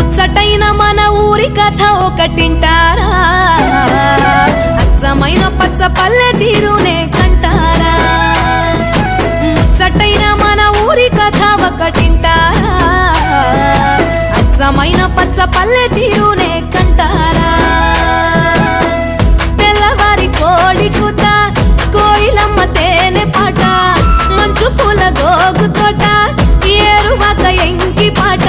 ముచ్చటైన మన ఊరి కథ ఒకటింటారా అచ్చమైన పచ్చ పల్లె తీరునే కంటారా ముచ్చటైన మన ఊరి కథ ఒకటింటారా అచ్చమైన పచ్చ పల్లె తీరునే కంటారా తెల్లవారి కోడి కూత కోయిలమ్మ తేనె పాట మంచు పూల గోగు తోట ఏరువాక ఎంకి పాట